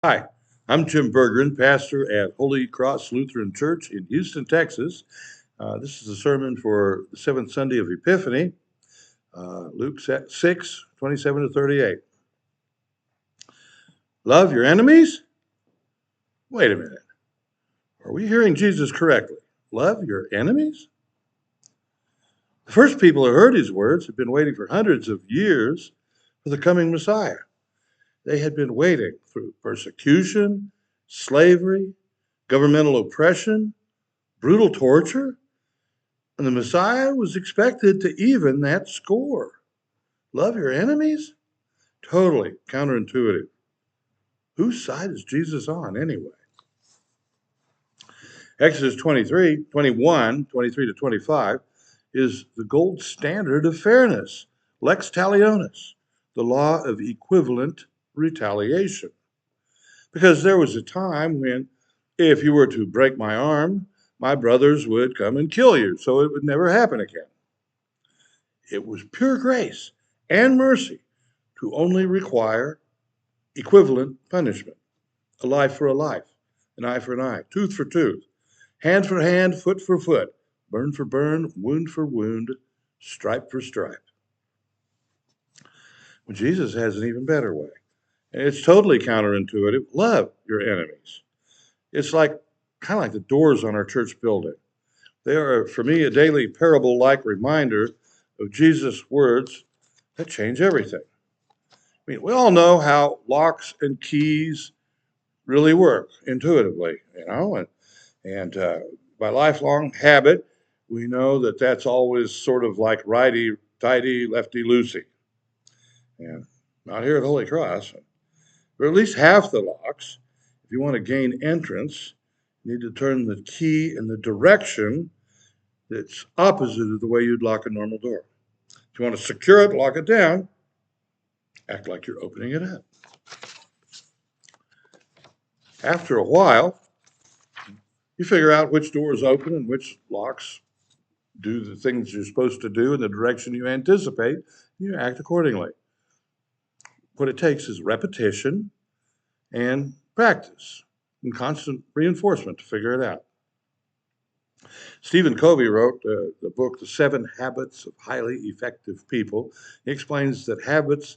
Hi, I'm Jim Bergeron, pastor at Holy Cross Lutheran Church in Houston, Texas. This is a sermon for the seventh Sunday of Epiphany, Luke 6:27 to 38. Love your enemies? Wait a minute. Are we hearing Jesus correctly? Love your enemies? The first people who heard his words had been waiting for hundreds of years for the coming Messiah. They had been waiting through persecution, slavery, governmental oppression, brutal torture, and the Messiah was expected to even that score. Love your enemies? Totally counterintuitive. Whose side is Jesus on anyway? Exodus 23 to 25 is the gold standard of fairness, lex talionis, the law of equivalent retaliation. Because there was a time when, if you were to break my arm, my brothers would come and kill you, so it would never happen again. It was pure grace and mercy to only require equivalent punishment: a life for a life, an eye for an eye, tooth for tooth, hand for hand, foot for foot, burn for burn, wound for wound, stripe for stripe. Well, Jesus has an even better way. And it's totally counterintuitive. Love your enemies. It's kind of like the doors on our church building. They are, for me, a daily parable like reminder of Jesus' words that change everything. I mean, we all know how locks and keys really work intuitively, and by lifelong habit, we know that that's always sort of like righty tighty, lefty loosey. And not here at Holy Cross, but at least half the locks, if you want to gain entrance, you need to turn the key in the direction that's opposite of the way you'd lock a normal door. If you want to secure it, lock it down, act like you're opening it up. After a while, you figure out which doors open and which locks do the things you're supposed to do in the direction you anticipate, and you act accordingly. What it takes is repetition and practice and constant reinforcement to figure it out. Stephen Covey wrote the book, The 7 Habits of Highly Effective People. He explains that habits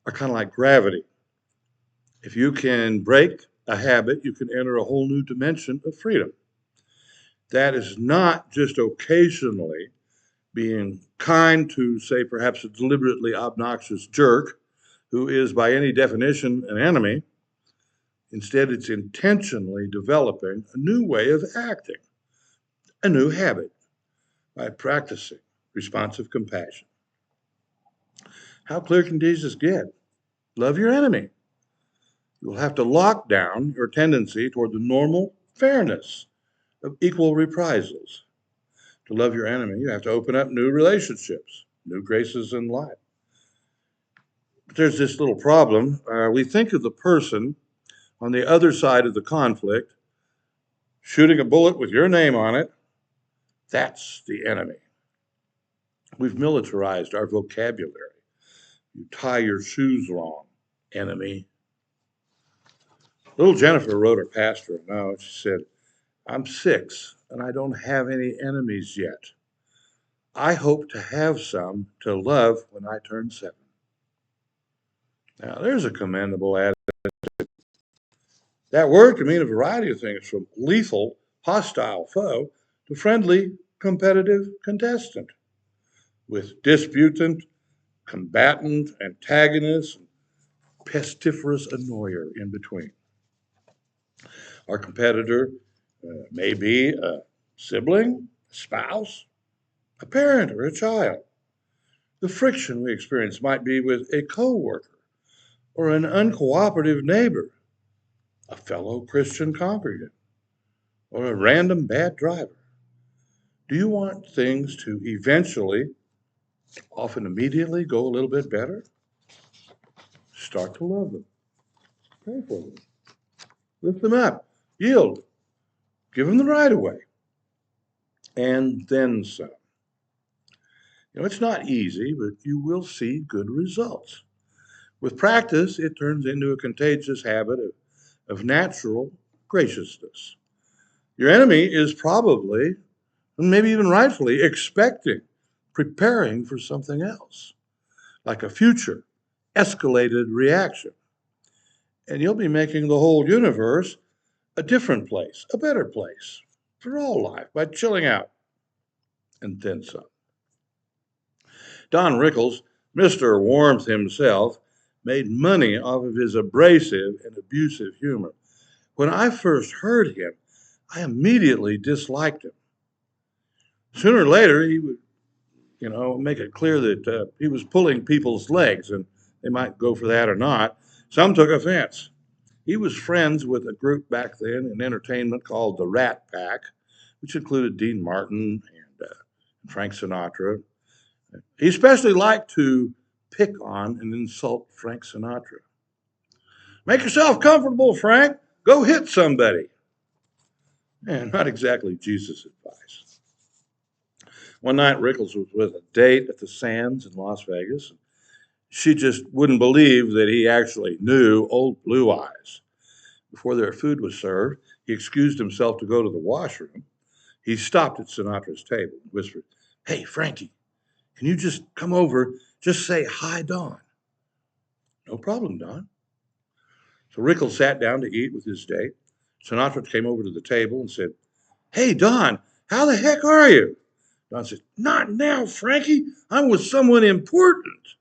are kind of like gravity. If you can break a habit, you can enter a whole new dimension of freedom. That is not just occasionally being kind to, say, perhaps a deliberately obnoxious jerk who is, by any definition, an enemy. Instead, it's intentionally developing a new way of acting, a new habit, by practicing responsive compassion. How clear can Jesus get? Love your enemy. You'll have to lock down your tendency toward the normal fairness of equal reprisals. To love your enemy, you have to open up new relationships, new graces in life. But there's this little problem. We think of the person on the other side of the conflict shooting a bullet with your name on it. That's the enemy. We've militarized our vocabulary. You tie your shoes wrong, enemy. Little Jennifer wrote her pastor a note. She said, I'm 6 and I don't have any enemies yet. I hope to have some to love when I turn 7. Now, there's a commendable attitude. That word can mean a variety of things, from lethal, hostile foe to friendly, competitive contestant, with disputant, combatant, antagonist, pestiferous annoyer in between. Our competitor may be a sibling, a spouse, a parent, or a child. The friction we experience might be with a coworker or an uncooperative neighbor, a fellow Christian congregant, or a random bad driver. Do you want things to eventually, often immediately, go a little bit better? Start to love them. Pray for them. Lift them up. Yield. Give them the right of way. And then some. It's not easy, but you will see good results. With practice, it turns into a contagious habit of of natural graciousness. Your enemy is probably, and maybe even rightfully, expecting, preparing for something else, like a future escalated reaction. And you'll be making the whole universe a different place, a better place for all life by chilling out and then some. Don Rickles, Mr. Warmth himself, made money off of his abrasive and abusive humor. When I first heard him, I immediately disliked him. Sooner or later, he would, make it clear that he was pulling people's legs, and they might go for that or not. Some took offense. He was friends with a group back then in entertainment called the Rat Pack, which included Dean Martin and Frank Sinatra. He especially liked to pick on and insult Frank Sinatra. Make yourself comfortable, Frank. Go hit somebody. Man, not exactly Jesus' advice. One night, Rickles was with a date at the Sands in Las Vegas. She just wouldn't believe that he actually knew Old Blue Eyes. Before their food was served, he excused himself to go to the washroom. He stopped at Sinatra's table and whispered, "Hey, Frankie, can you just come over? Just say hi, Don." "No problem, Don." So Rickles sat down to eat with his date. Sinatra came over to the table and said, "Hey, Don, how the heck are you?" Don said, "Not now, Frankie. I'm with someone important."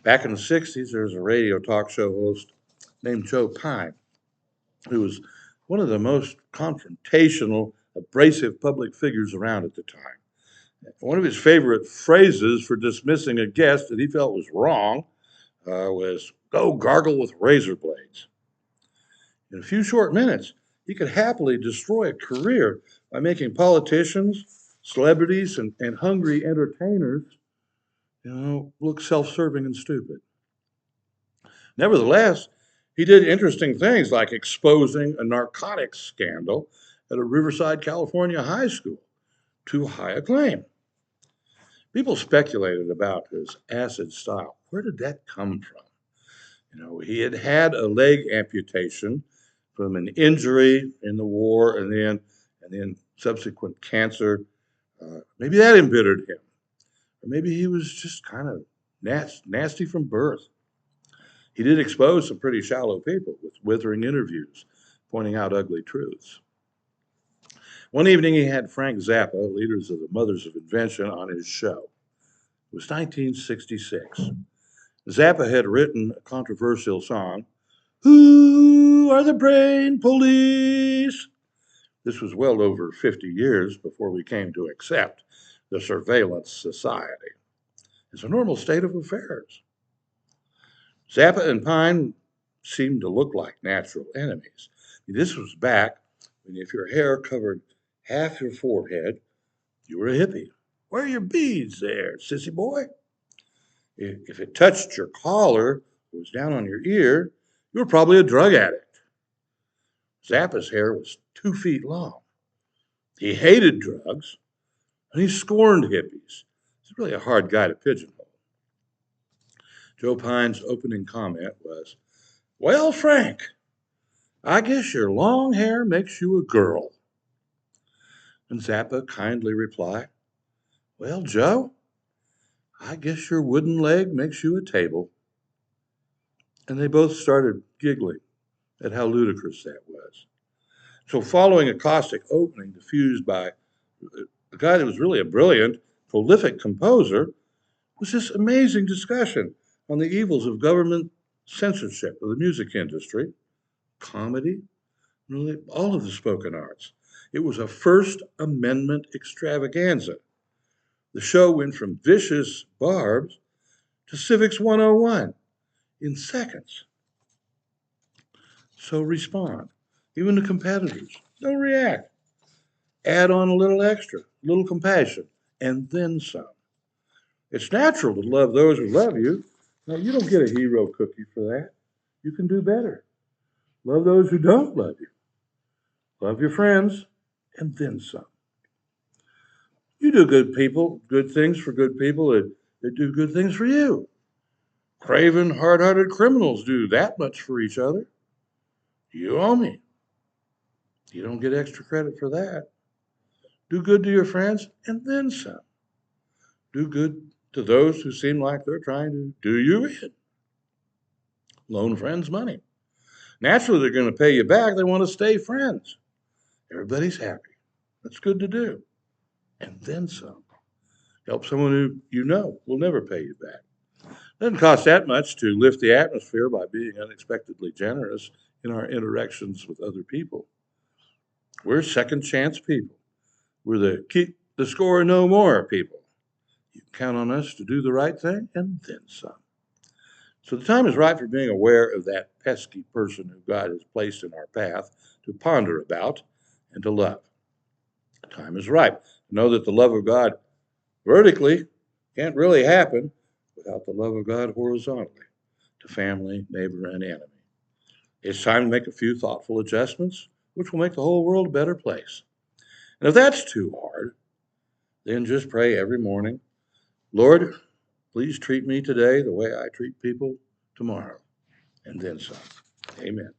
Back in the 60s, there was a radio talk show host named Joe Pine, who was one of the most confrontational, abrasive public figures around at the time. One of his favorite phrases for dismissing a guest that he felt was wrong was, "Go gargle with razor blades." In a few short minutes, he could happily destroy a career by making politicians, celebrities, and hungry entertainers, look self-serving and stupid. Nevertheless, he did interesting things like exposing a narcotics scandal at a Riverside, California high school to high acclaim. People speculated about his acid style. Where did that come from? He had had a leg amputation from an injury in the war, and then subsequent cancer. Maybe that embittered him, or maybe he was just kind of nasty from birth. He did expose some pretty shallow people with withering interviews, pointing out ugly truths. One evening, he had Frank Zappa, leaders of the Mothers of Invention, on his show. It was 1966. Zappa had written a controversial song, "Who Are the Brain Police?" This was well over 50 years before we came to accept the surveillance society as a normal state of affairs. Zappa and Pine seemed to look like natural enemies. This was back when if your hair covered half your forehead, you were a hippie. Wear your beads there, sissy boy. If it touched your collar, or was down on your ear, you were probably a drug addict. Zappa's hair was 2 feet long. He hated drugs, and he scorned hippies. He's really a hard guy to pigeonhole. Joe Pine's opening comment was, "Well, Frank, I guess your long hair makes you a girl." And Zappa kindly replied, "Well, Joe, I guess your wooden leg makes you a table." And they both started giggling at how ludicrous that was. So, following a caustic opening diffused by a guy that was really a brilliant, prolific composer, was this amazing discussion on the evils of government censorship of the music industry, comedy, really all of the spoken arts. It was a First Amendment extravaganza. The show went from vicious barbs to Civics 101 in seconds. So respond. Even the competitors, don't react. Add on a little extra, a little compassion, and then some. It's natural to love those who love you. Now, you don't get a hero cookie for that. You can do better. Love those who don't love you. Love your friends, and then some. You do good things for good people that do good things for you. Craven, hard-hearted criminals do that much for each other. You owe me. You don't get extra credit for that. Do good to your friends and then some. Do good to those who seem like they're trying to do you in. Loan friends money. Naturally, they're going to pay you back. They want to stay friends. Everybody's happy. That's good to do. And then some. Help someone who you know will never pay you back. Doesn't cost that much to lift the atmosphere by being unexpectedly generous in our interactions with other people. We're second chance people. We're the keep the score no more people. You can count on us to do the right thing and then some. So the time is right for being aware of that pesky person who God has placed in our path to ponder about and to love. The time is right to know that the love of God vertically can't really happen without the love of God horizontally to family, neighbor, and enemy. It's time to make a few thoughtful adjustments, which will make the whole world a better place. And if that's too hard, then just pray every morning, Lord, please treat me today the way I treat people tomorrow, and then some. Amen.